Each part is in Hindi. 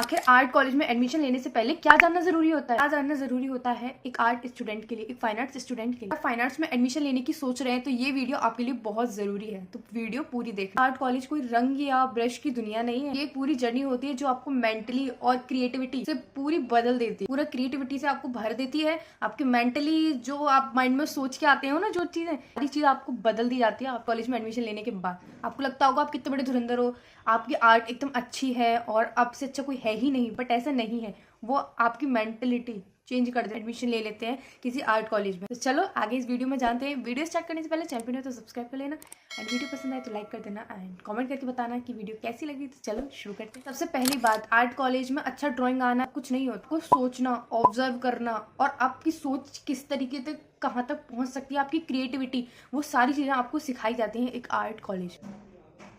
आखिर आर्ट कॉलेज में एडमिशन लेने से पहले क्या जानना जरूरी होता है? क्या जानना जरूरी होता है एक आर्ट स्टूडेंट के लिए, एक फाइन आर्ट्स स्टूडेंट के लिए? फाइन आर्ट्स में एडमिशन लेने की सोच रहे हैं तो ये वीडियो आपके लिए बहुत जरूरी है, तो वीडियो पूरी देखना। आर्ट कॉलेज कोई रंग या ब्रश की दुनिया नहीं है, ये पूरी जर्नी होती है जो आपको मेंटली और क्रिएटिविटी से पूरी बदल देती है, पूरा क्रिएटिविटी से आपको भर देती है। आपके मेंटली जो आप माइंड में सोच के आते हो ना, जो चीजें, सारी चीज आपको बदल दी जाती है आप कॉलेज में एडमिशन लेने के बाद। आपको लगता होगा आप कितने बड़े धुरंधर हो, आपकी आर्ट एकदम अच्छी है और आपसे अच्छा कोई है ही नहीं, बट ऐसा नहीं है। वो आपकी मेंटलिटी चेंज कर दे। एडमिशन ले लेते हैं किसी आर्ट कॉलेज में। तो चलो आगे इस वीडियो में जानते हैं। वीडियो स्टार्ट करने से पहले चैनल पर तो सब्सक्राइब कर लेना, एंड वीडियो पसंद आए तो लाइक कर देना, एंड कमेंट करके बताना कि वीडियो कैसी लगी। तो चलो शुरू करते हैं। सबसे पहली बात, आर्ट कॉलेज में अच्छा ड्राइंग आना कुछ नहीं होता, आपको सोचना, ऑब्जर्व करना और आपकी सोच किस तरीके तक कहाँ तक पहुंच सकती है, आपकी क्रिएटिविटी, वो सारी चीजें आपको सिखाई जाती हैं एक आर्ट कॉलेज में।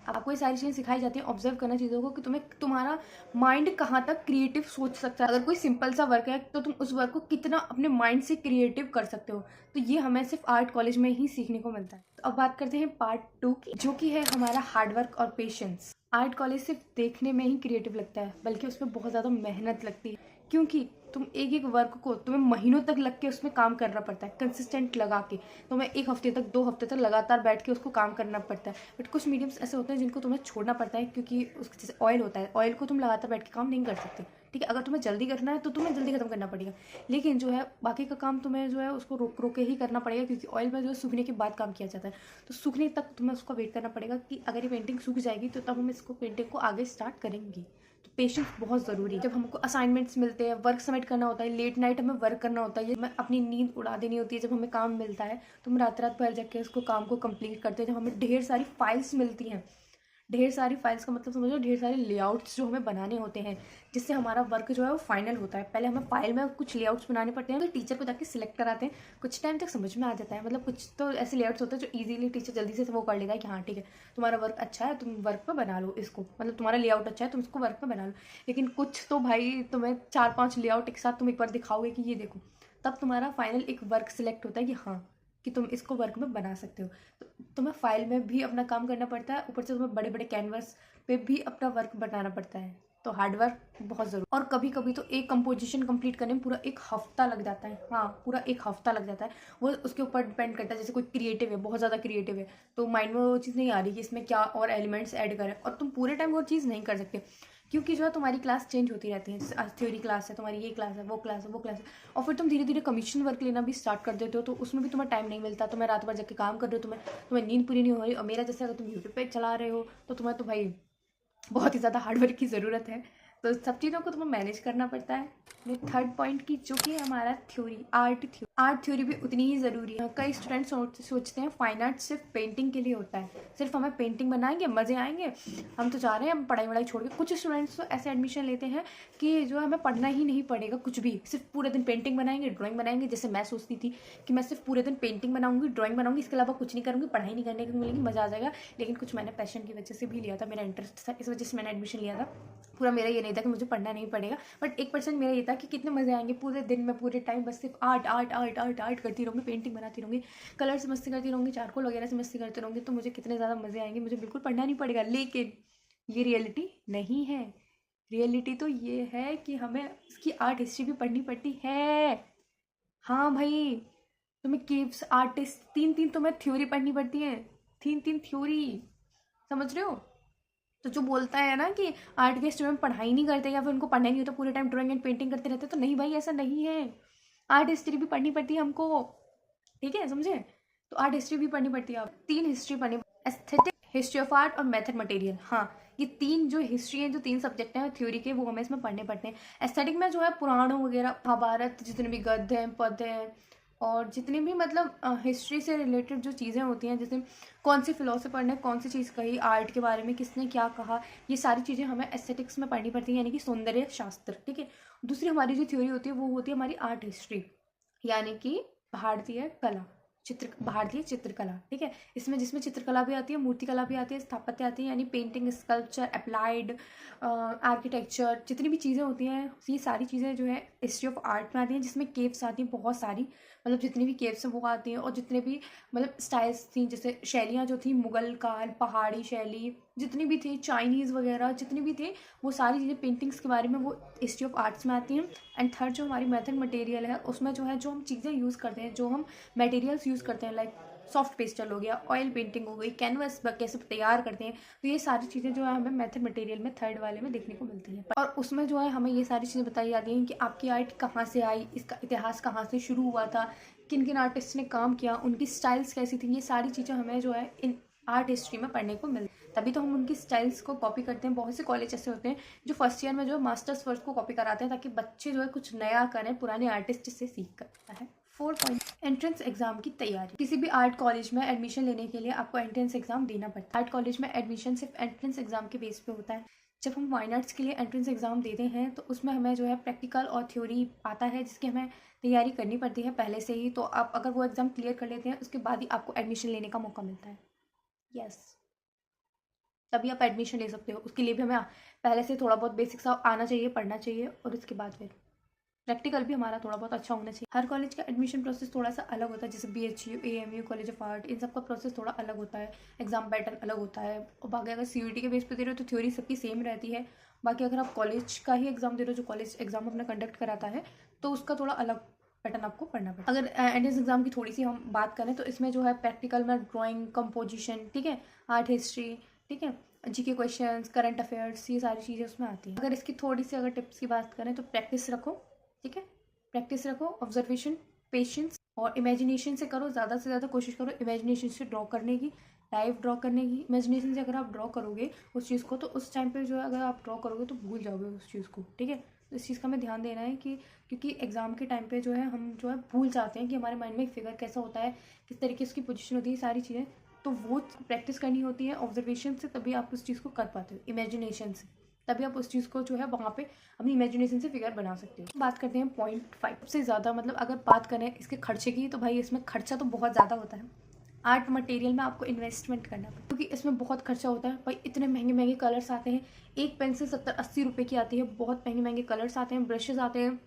आपको ये सारी चीजें सिखाई जाती हैं, ऑब्जर्व करना चीजों को कि तुम्हारा माइंड कहाँ तक क्रिएटिव सोच सकता है। अगर कोई सिंपल सा वर्क है तो तुम उस वर्क को कितना अपने माइंड से क्रिएटिव कर सकते हो, तो ये हमें सिर्फ आर्ट कॉलेज में ही सीखने को मिलता है। तो अब बात करते हैं पार्ट 2 की, जो कि है हमारा हार्डवर्क और पेशेंस। आर्ट कॉलेज सिर्फ देखने में ही क्रिएटिव लगता है, बल्कि उसमें बहुत ज्यादा मेहनत लगती है, क्योंकि तुम एक एक वर्क को तुम्हें महीनों तक लग के उसमें काम करना पड़ता है, कंसिस्टेंट लगा के। तुम्हें 1 हफ्ते तक 2 हफ्ते तक लगातार बैठ के उसको काम करना पड़ता है। बट कुछ मीडियम्स ऐसे होते हैं जिनको तुम्हें छोड़ना पड़ता है, क्योंकि उसके जैसे ऑयल होता है, ऑयल को तुम लगातार बैठ के काम नहीं कर सकते, ठीक है। अगर तुम्हें जल्दी करना है तो तुम्हें जल्दी खत्म करना पड़ेगा, लेकिन जो है बाकी का काम तुम्हें जो है उसको रोक रोक के ही करना पड़ेगा, क्योंकि ऑयल में जो है सूखने के बाद काम किया जाता है। तो सूखने तक तुम्हें उसका वेट करना पड़ेगा कि अगर ये पेंटिंग सूख जाएगी तो तब हम इसको पेंटिंग को आगे स्टार्ट करेंगे। तो पेशेंस बहुत ज़रूरी है। जब हमको असाइनमेंट्स मिलते हैं, वर्क सबमिट करना होता है, लेट नाइट हमें वर्क करना होता है, हमें अपनी नींद उड़ा देनी होती है, जब हमें काम मिलता है तो हम रात रात भर जाके उसको काम को कंप्लीट करते हैं। जब हमें ढेर सारी फाइल्स मिलती हैं, ढेर सारी फाइल्स का मतलब समझो ढेर सारे लेआउट्स जो हमें बनाने होते हैं, जिससे हमारा वर्क जो है वो फाइनल होता है। पहले हमें फाइल में कुछ लेआउट्स बनाने पड़ते हैं, तो टीचर को जाके सिलेक्ट कराते हैं, कुछ टाइम तक समझ में आ जाता है। मतलब कुछ तो ऐसे लेआउट्स होते हैं जो इजीली टीचर जल्दी से वो कर लेगा कि हाँ ठीक है, तुम्हारा वर्क अच्छा है, तुम वर्क पे बना लो इसको, मतलब तुम्हारा लेआउट अच्छा है, तुम इसको वर्क पे बना लो। लेकिन कुछ तो भाई तुम्हें 4-5 लेआउट एक साथ तुम एक बार दिखाओगे कि ये देखो, तब तुम्हारा फाइनल एक वर्क सिलेक्ट होता है कि हाँ कि तुम इसको वर्क में बना सकते हो। तो तुम्हें फाइल में भी अपना काम करना पड़ता है, ऊपर से तुम्हें बड़े बड़े कैनवस पे भी अपना वर्क बनाना पड़ता है। तो हार्डवर्क बहुत जरूरी। और कभी कभी तो एक कंपोजिशन कंप्लीट करने में पूरा 1 हफ्ता लग जाता है। हाँ, पूरा 1 हफ्ता लग जाता है। वो उसके ऊपर डिपेंड करता है, जैसे कोई क्रिएटिव है, बहुत ज़्यादा क्रिएटिव है, तो माइंड में वो चीज़ नहीं आ रही कि इसमें क्या और एलिमेंट्स ऐड करें, और तुम पूरे टाइम वो चीज़ नहीं कर सकते, क्योंकि जो है तुम्हारी क्लास चेंज होती रहती है। जैसे आज थ्योरी क्लास है तुम्हारी, ये क्लास है, वो क्लास है, वो क्लास है, और फिर तुम धीरे धीरे कमीशन वर्क लेना भी स्टार्ट कर देते हो, तो उसमें भी तुम्हें टाइम नहीं मिलता। तुम्हें रात भर जाके काम कर रहे हो, तुम्हें नींद पूरी नहीं हो रही। और मेरा जैसे अगर तुम यूट्यूब पे चला रहे हो तो तुम्हें तो भाई बहुत ही ज़्यादा हार्डवर्क की ज़रूरत है, तो सब चीज़ों को तुम्हें मैनेज करना पड़ता है। थर्ड पॉइंट की, जो कि हमारा थ्योरी, आर्ट थ्योरी भी उतनी ही ज़रूरी है। कई स्टूडेंट सोचते हैं फाइन आर्ट सिर्फ पेंटिंग के लिए होता है, सिर्फ हमें पेंटिंग बनाएंगे, मज़े आएंगे, हम तो चाह रहे हैं हम पढ़ाई वढ़ाई छोड़ के। कुछ स्टूडेंट्स तो ऐसे एडमिशन लेते हैं कि जो हमें पढ़ना ही नहीं पड़ेगा कुछ भी, सिर्फ पूरे दिन पेंटिंग बनाएंगे, ड्राइंग बनाएंगे। जैसे मैं सोचती थी कि मैं सिर्फ पूरे दिन पेंटिंग बनाऊंगी, ड्राइंग बनाऊंगी, इसके अलावा कुछ नहीं करूँगी, पढ़ाई नहीं करने को मिलेगी, मज़ा आ जाएगा। लेकिन कुछ मैंने पैशन की वजह से भी लिया था, मेरा इंटरेस्ट था, इस वजह से मैंने एडमिशन लिया था। पूरा मेरा ये नहीं था कि मुझे पढ़ना नहीं पड़ेगा, बट 1% मेरा ये था कि कितने मजे आएंगे पूरे दिन में, पूरे टाइम बस सिर्फ art art art art art करती रहूँगी, पेंटिंग बनाती रहूँगी, कलर से मस्ती करती रहूँगी, चारकोल वगैरह से मस्ती करती रहूँगी, तो मुझे कितने ज़्यादा मजे आएंगे, मुझे बिल्कुल पढ़ना नहीं पड़ेगा। लेकिन ये रियलिटी नहीं है। रियलिटी तो ये है कि हमें इसकी आर्ट हिस्ट्री भी पढ़नी पड़ती है। हाँ भाई, तुम्हें केव्स आर्टिस्ट 3-3 तुम्हें थ्योरी पढ़नी पड़ती है, 3-3 थ्योरी, समझ रहे हो। तो जो बोलता है ना कि आर्ट के स्टूडेंट पढ़ाई नहीं करते या फिर उनको पढ़ना नहीं होता, पूरे टाइम ड्राइंग एंड पेंटिंग करते रहते, तो नहीं भाई, ऐसा नहीं है। आर्ट हिस्ट्री भी पढ़नी पड़ती है हमको, ठीक है, समझे। तो आर्ट हिस्ट्री भी पढ़नी पड़ती है। आप 3 हिस्ट्री पढ़नी, एस्थेटिक, हिस्ट्री ऑफ आर्ट और मेथड मटेरियल। हाँ, ये 3 जो हिस्ट्री है, जो 3 सब्जेक्ट हैं थ्योरी के, वो हमें इसमें पढ़ने पड़ते हैं। एस्थेटिक में जो है पुराणों वगैरह, महाभारत, जितने भी गद्य हैं, पद्य हैं, और जितनी भी मतलब हिस्ट्री से रिलेटेड जो चीज़ें होती हैं, जैसे कौन सी फिलोसफर ने कौन सी चीज़ कही, आर्ट के बारे में किसने क्या कहा, ये सारी चीज़ें हमें एस्थेटिक्स में पढ़नी पड़ती हैं, यानी कि सौंदर्य शास्त्र, ठीक है। दूसरी हमारी जो थ्योरी होती है वो होती है हमारी आर्ट हिस्ट्री, यानी कि भारतीय कला, भारतीय चित्रकला, ठीक है। इसमें जिसमें चित्रकला भी आती है, मूर्तिकला भी आती है, स्थापत्य आती है, यानी पेंटिंग, स्कल्पचर, अप्लाइड आर्किटेक्चर, जितनी भी चीज़ें होती हैं, ये सारी चीज़ें जो है हिस्ट्री ऑफ आर्ट में आती हैं, जिसमें केव्स आती हैं बहुत सारी, मतलब जितनी भी केव्स हैं वो आती हैं, और जितने भी मतलब स्टाइल्स थी, जैसे शैलियाँ जो थी, मुगल काल, पहाड़ी शैली, जितनी भी थी चाइनीज़ वगैरह जितनी भी थे, वो सारी चीज़ें पेंटिंग्स के बारे में वो हिस्ट्री ऑफ आर्ट्स में आती हैं। एंड थर्ड जो हमारी मेथड मटेरियल है, उसमें जो है जो हम चीज़ें यूज़ करते हैं, जो हम मटेरियल्स यूज़ करते हैं, लाइक सॉफ्ट पेस्टल हो गया, ऑयल पेंटिंग हो गई, कैनवस कैसे तैयार करते हैं, तो ये सारी चीज़ें जो है हमें मेथड मटेरियल में थर्ड वाले में देखने को मिलती हैं। और उसमें जो है हमें ये सारी चीज़ें बताई जाती हैं कि आपकी आर्ट कहाँ से आई, इसका इतिहास कहाँ से शुरू हुआ था, किन किन आर्टिस्ट ने काम किया, उनकी स्टाइल्स कैसी थी, ये सारी चीज़ें हमें जो है इन आर्ट हिस्ट्री में पढ़ने को मिलती है। तभी तो हम उनकी स्टाइल्स को कॉपी करते हैं। बहुत से कॉलेज ऐसे होते हैं जो फर्स्ट ईयर में जो है मास्टर्स वर्क को कॉपी कराते हैं, ताकि बच्चे जो है कुछ नया करें, पुराने आर्टिस्ट से सीख कर है। 4 पॉइंट, एंट्रेंस एग्जाम की तैयारी। किसी भी आर्ट कॉलेज में एडमिशन लेने के लिए आपको एंट्रेंस एग्जाम देना पड़ता है। आर्ट कॉलेज में एडमिशन सिर्फ एंट्रेंस एग्जाम के बेस पे होता है। जब हम फाइन आर्ट्स के लिए एंट्रेंस एग्जाम देते हैं तो उसमें हमें जो है प्रैक्टिकल और थ्योरी आता है, जिसकी हमें तैयारी करनी पड़ती है पहले से ही। तो आप अगर वो एग्जाम क्लियर कर लेते हैं, उसके बाद ही आपको एडमिशन लेने का मौका मिलता है। यस, तभी आप एडमिशन ले सकते हो। उसके लिए भी हमें पहले से थोड़ा बहुत बेसिक्स आना चाहिए, पढ़ना चाहिए, और उसके बाद फिर प्रैक्टिकल भी हमारा थोड़ा बहुत अच्छा होना चाहिए। हर कॉलेज का एडमिशन प्रोसेस थोड़ा सा अलग होता है, जैसे BHU, AMU, college of art, इन सब का प्रोसेस थोड़ा अलग होता है, एग्जाम पैटर्न अलग होता है। और बाकी अगर CUET के बेस पे दे रहे हो तो थ्योरी सबकी सेम रहती है। बाकी अगर आप कॉलेज का ही एग्जाम दे रहे हो, जो कॉलेज एग्जाम अपना कंडक्ट कराता है, तो उसका थोड़ा अलग पैटर्न आपको पढ़ना पड़ेगा। अगर एंट्रेंस एग्जाम की थोड़ी सी हम बात करें तो इसमें जो है प्रैक्टिकल में ड्राइंग, कंपोजिशन, ठीक है, आर्ट हिस्ट्री, ठीक है, GK क्वेश्चंस, करंट अफेयर्स, ये सारी चीज़ें उसमें आती हैं। अगर इसकी थोड़ी सी अगर टिप्स की बात करें तो प्रैक्टिस रखो, ठीक है, प्रैक्टिस रखो, ऑब्जर्वेशन, पेशेंस और इमेजिनेशन से करो। ज़्यादा से ज़्यादा कोशिश करो इमेजिनेशन से ड्रॉ करने की, लाइव ड्रॉ करने की। इमेजिनेशन से अगर आप ड्रॉ करोगे उस चीज़ को, तो उस टाइम पे जो है अगर आप ड्रॉ करोगे तो भूल जाओगे उस चीज़ को, ठीक है। तो इस चीज़ का हमें ध्यान देना है कि क्योंकि एग्जाम के टाइम पे जो है हम जो है भूल जाते हैं कि हमारे माइंड में एक फिगर कैसा होता है, किस तरीके से उसकी पोजीशन होती है, सारी चीज़ें। तो वो प्रैक्टिस करनी होती है ऑब्जर्वेशन से, तभी आप उस चीज़ को कर पाते हो, इमेजिनेशन से, तभी आप उस चीज़ को जो है वहाँ पे अपनी इमेजिनेशन से फिगर बना सकते हो। बात करते हैं पॉइंट 5 से ज़्यादा, मतलब अगर बात करें इसके खर्चे की, तो भाई इसमें खर्चा तो बहुत ज़्यादा होता है। आर्ट मटेरियल में आपको इन्वेस्टमेंट करना पड़ता है, क्योंकि इसमें बहुत खर्चा होता है भाई। इतने महंगे महंगे कलर्स आते हैं, एक पेंसिल 70-80 रुपये की आती है। बहुत महंगे महंगे कलर्स आते हैं, ब्रशेज आते हैं,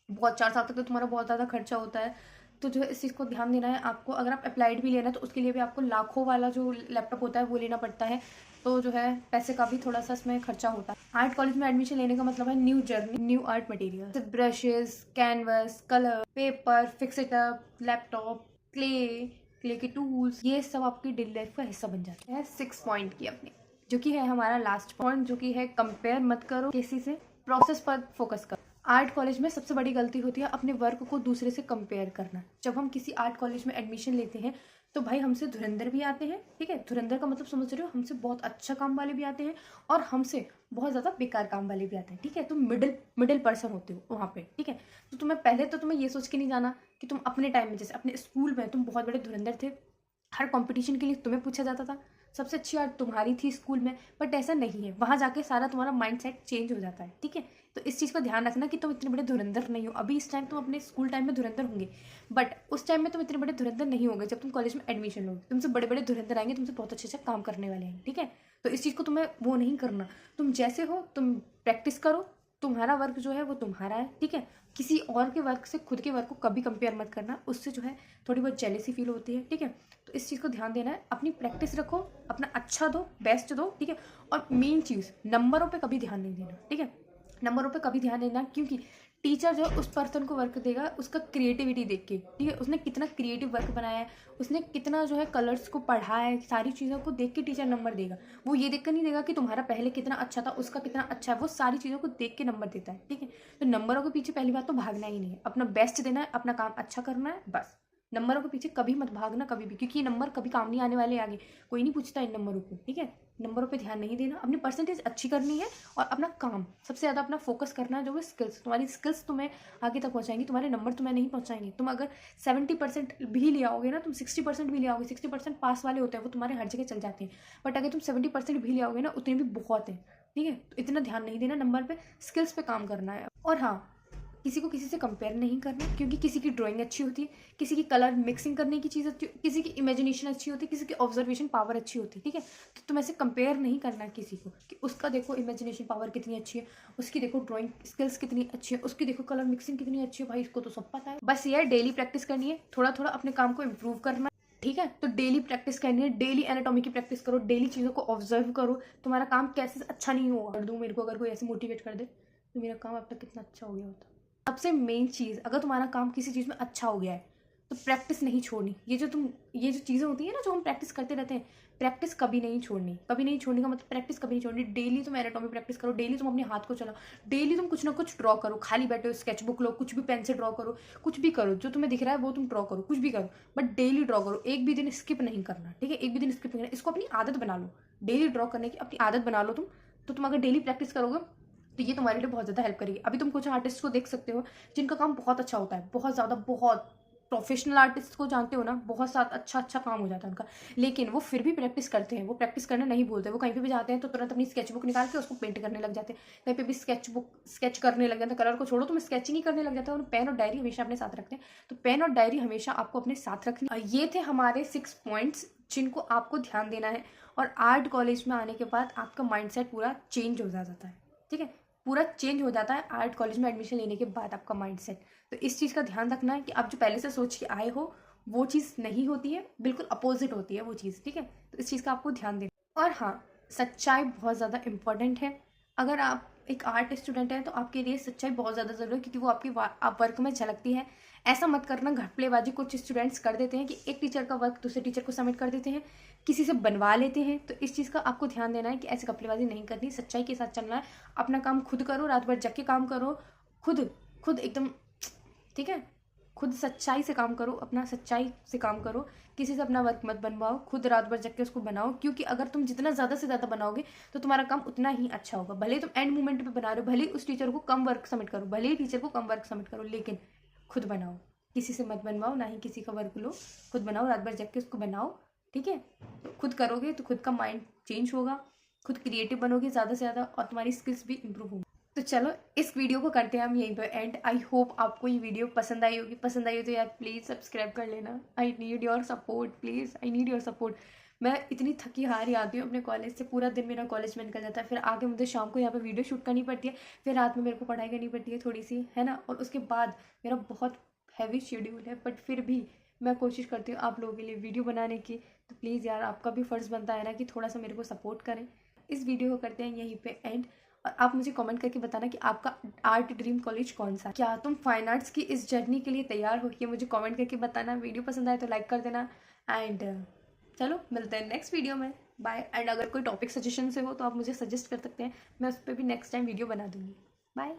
बहुत 4 साल तक तो तुम्हारा बहुत ज़्यादा खर्चा होता है। तो जो है इस चीज़ को ध्यान देना है आपको। अगर आप अप्लाइड भी लेना है तो उसके लिए भी आपको लाखों वाला जो लैपटॉप होता है वो लेना पड़ता है। तो जो है पैसे का भी थोड़ा सा इसमें खर्चा होता है। आर्ट कॉलेज में एडमिशन लेने का मतलब है new journey, new art material, brushes, canvas, colour, paper, fix it up, laptop, clay के टूल्स, ये सब आपकी डेली लाइफ का हिस्सा बन जाते हैं। 6 पॉइंट की अपनी, जो कि है हमारा लास्ट पॉइंट, जो कि है कंपेयर मत करो किसी से, प्रोसेस पर फोकस करो। आर्ट कॉलेज में सबसे बड़ी गलती होती है अपने वर्क को दूसरे से कंपेयर करना। जब हम किसी आर्ट कॉलेज में एडमिशन लेते हैं तो भाई हमसे धुरंधर भी आते हैं, ठीक है, धुरंधर का मतलब समझ रहे हो, हमसे बहुत अच्छा काम वाले भी आते हैं और हमसे बहुत ज़्यादा बेकार काम वाले भी आते हैं, ठीक है। तुम मिडिल पर्सन होते हो वहाँ पे, ठीक है। तो तुम्हें ये सोच के नहीं जाना कि तुम अपने टाइम में, जैसे अपने स्कूल में तुम बहुत बड़े धुरंधर थे, हर कंपटीशन के लिए तुम्हें पूछा जाता था, सबसे अच्छी आर्ट तुम्हारी थी स्कूल में, बट ऐसा नहीं है। वहाँ जाके सारा तुम्हारा माइंडसेट चेंज हो जाता है, ठीक है। तो इस चीज़ का ध्यान रखना कि तुम इतने बड़े धुरंधर नहीं हो। अभी इस टाइम तुम अपने स्कूल टाइम में धुरंधर होंगे, बट उस टाइम में तुम इतने बड़े धुरंधर नहीं होंगे। जब तुम कॉलेज में एडमिशन लोगे तुमसे बड़े बड़े धुरंधर आएंगे, तुमसे बहुत अच्छे काम करने वाले हैं, ठीक है। तो इस चीज़ को तुम्हें वो नहीं करना। तुम जैसे हो तुम प्रैक्टिस करो, तुम्हारा वर्क जो है वो तुम्हारा है, ठीक है। किसी और के वर्क से खुद के वर्क को कभी कंपेयर मत करना, उससे जो है थोड़ी बहुत जेलेसी फील होती है, ठीक है। तो इस चीज़ को ध्यान देना है, अपनी प्रैक्टिस रखो, अपना अच्छा दो, बेस्ट दो, ठीक है। और मेन चीज़, नंबरों पे कभी ध्यान नहीं देना, ठीक है। नंबरों पे कभी ध्यान देना, क्योंकि टीचर जो उस पर्सन को वर्क देगा उसका क्रिएटिविटी देख के, ठीक है, उसने कितना क्रिएटिव वर्क बनाया है, उसने कितना जो है कलर्स को पढ़ा है, सारी चीज़ों को देख के टीचर नंबर देगा। वो ये देख कर नहीं देगा कि तुम्हारा पहले कितना अच्छा था, उसका कितना अच्छा है, वो सारी चीज़ों को देख के नंबर देता है, ठीक है। तो नंबरों के पीछे पहली बात तो भागना ही नहीं है, अपना बेस्ट देना है, अपना काम अच्छा करना है, बस। नंबरों के पीछे कभी मत भागना, कभी भी, क्योंकि ये नंबर कभी काम नहीं आने वाले आगे, कोई नहीं पूछता इन नंबरों को, ठीक है। नंबरों पे ध्यान नहीं देना, अपनी परसेंटेज अच्छी करनी है और अपना काम सबसे ज़्यादा अपना फोकस करना है, जो है स्किल्स। तुम्हारी स्किल्स तुम्हें आगे तक पहुंचाएंगी, तुम्हारे नंबर तुम्हें नहीं पहुंचाएंगे। तुम अगर 70% भी ले आओगे ना, तुम 60% भी ले आओगे, 60% पास वाले होते हैं वो तुम्हारे हर जगह चल जाते हैं, बट अगर तुम 70% भी ले आओगे ना, उतने भी बहुत है, ठीक है। तो इतना ध्यान नहीं देना नंबर पे, स्किल्स पे काम करना है। और हाँ, किसी को किसी से कंपेयर नहीं करना, क्योंकि किसी की ड्राइंग अच्छी होती है, किसी की कलर मिक्सिंग करने की चीज़ अच्छी, किसी की इमेजिनेशन अच्छी होती है, किसी की ऑब्जर्वेशन पावर अच्छी होती है, ठीक है। तो तुम ऐसे कंपेयर नहीं करना किसी को कि उसका देखो इमेजिनेशन पावर कितनी अच्छी है, उसकी देखो ड्राइंग स्किल्स कितनी अच्छी है, उसकी देखो कलर मिक्सिंग कितनी अच्छी है। भाई इसको तो सब पता है, बस ये डेली प्रैक्टिस करनी है, थोड़ा थोड़ा अपने काम को इम्प्रूव करना, ठीक है। तो डेली प्रैक्टिस करनी है, डेली एनाटॉमी की प्रैक्टिस करो, डेली चीज़ों को ऑब्जर्व करो। तुम्हारा काम कैसे अच्छा नहीं हुआ कर दूँ, मेरे को अगर कोई ऐसे मोटिवेट कर दे तो मेरा काम अब तक कितना अच्छा हो गया होता। सबसे मेन चीज़, अगर तुम्हारा काम किसी चीज़ में अच्छा हो गया है तो प्रैक्टिस नहीं छोड़नी। ये जो चीज़ें होती है ना, जो हम प्रैक्टिस करते रहते हैं, प्रैक्टिस कभी नहीं छोड़नी। कभी नहीं छोड़ने का मतलब प्रैक्टिस कभी नहीं छोड़नी। डेली तुम एनाटॉमी प्रैक्टिस करो, डेली तुम अपने हाथ को चलाओ, डेली तुम कुछ ना कुछ ड्रॉ करो। खाली बैठे हो, स्केच बुक लो, कुछ भी पेन से ड्रॉ करो, कुछ भी करो, जो तुम्हें दिख रहा है वो तुम ड्रॉ करो, कुछ भी करो, बट डेली ड्रॉ करो। एक भी दिन स्किप नहीं करना, ठीक है। एक भी दिन स्किप नहीं करना, इसको अपनी आदत बना लो। डेली ड्रॉ करने की अपनी आदत बना लो तुम। तो तुम अगर डेली प्रैक्टिस करोगे तो ये तुम्हारे लिए बहुत ज़्यादा हेल्प करेगी। अभी तुम कुछ आर्टिस्ट को देख सकते हो जिनका काम बहुत अच्छा होता है, बहुत ज़्यादा, बहुत प्रोफेशनल आर्टिस्ट को जानते हो ना, बहुत सारा अच्छा काम हो जाता है उनका, लेकिन वो फिर भी प्रैक्टिस करते हैं। वो प्रैक्टिस करना नहीं भूलते। वो कहीं पे भी जाते हैं तो तुरंत अपनी स्केच बुक निकाल के उसको पेंट करने लग जाते हैं। कहीं पे भी स्केच करने लग जाते हैं। कलर को छोड़ो, तुम स्केचिंग ही करने लग जाते हैं। और पेन और डायरी हमेशा अपने साथ रखते हैं। तो पेन और डायरी हमेशा आपको अपने साथ रखनी। ये थे हमारे 6 पॉइंट्स जिनको आपको ध्यान देना है। और आर्ट कॉलेज में आने के बाद आपका माइंडसेट पूरा चेंज हो जाता है, ठीक है। पूरा चेंज हो जाता है आर्ट कॉलेज में एडमिशन लेने के बाद आपका माइंडसेट। तो इस चीज़ का ध्यान रखना है कि आप जो पहले से सोच के आए हो वो चीज़ नहीं होती है, बिल्कुल अपोजिट होती है वो चीज़, ठीक है। तो इस चीज़ का आपको ध्यान देना। और हाँ, सच्चाई बहुत ज़्यादा इंपॉर्टेंट है। अगर आप एक आर्ट स्टूडेंट हैं तो आपके लिए सच्चाई बहुत ज़्यादा ज़रूरी है, क्योंकि वो आपकी आप वर्क में झलकती है। ऐसा मत करना घपलेबाजी कुछ स्टूडेंट्स कर देते हैं कि एक टीचर का वर्क दूसरे टीचर को सबमिट कर देते हैं, किसी से बनवा लेते हैं। तो इस चीज़ का आपको ध्यान देना है कि ऐसे घपलेबाजी नहीं करनी, सच्चाई के साथ चलना है। अपना काम खुद करो, रात भर जग के काम करो, खुद खुद एकदम, ठीक है। खुद सच्चाई से काम करो, अपना सच्चाई से काम करो। किसी से अपना वर्क मत बनवाओ, खुद रात भर जग के उसको बनाओ। क्योंकि अगर तुम जितना ज़्यादा से ज़्यादा बनाओगे तो तुम्हारा काम उतना ही अच्छा होगा। भले ही तुम एंड मोमेंट पे बना रहे हो, भले ही उस टीचर को कम वर्क सबमिट करो, भले ही टीचर को कम वर्क सबमिट करो, लेकिन खुद बनाओ। किसी से मत बनवाओ, ना ही किसी का वर्क लो, खुद बनाओ, रात भर जग के उसको बनाओ, ठीक है। तो खुद करोगे तो खुद का माइंड चेंज होगा, खुद क्रिएटिव बनोगे ज़्यादा से ज़्यादा, और तुम्हारी स्किल्स भी इंप्रूव होंगी। तो चलो इस वीडियो को करते हैं हम यहीं पर एंड। आई होप आपको ये वीडियो पसंद आई होगी। पसंद आई हो तो यार प्लीज़ सब्सक्राइब कर लेना। I need your support, please, I need your support. मैं इतनी थकी हारी आती हूँ अपने कॉलेज से, पूरा दिन मेरा कॉलेज में निकल जाता है, फिर आके मुझे शाम को यहाँ पे वीडियो शूट करनी पड़ती है, फिर रात में मेरे को पढ़ाई करनी पड़ती है थोड़ी सी, है ना। और उसके बाद मेरा बहुत हैवी शेड्यूल है, बट फिर भी मैं कोशिश करती हूँ आप लोगों के लिए वीडियो बनाने की। तो प्लीज़ यार, आपका भी फ़र्ज़ बनता है ना कि थोड़ा सा मेरे को सपोर्ट करें। इस वीडियो को करते हैं यहीं पे एंड। और आप मुझे कमेंट करके बताना कि आपका आर्ट ड्रीम कॉलेज कौन सा। क्या तुम फाइन आर्ट्स की इस जर्नी के लिए तैयार हो, ये मुझे कमेंट करके बताना। वीडियो पसंद आए तो लाइक कर देना। एंड चलो मिलते हैं नेक्स्ट वीडियो में। बाय। एंड अगर कोई टॉपिक सजेशन से हो तो आप मुझे सजेस्ट कर सकते हैं, मैं उस पर भी नेक्स्ट टाइम वीडियो बना दूँगी। बाय।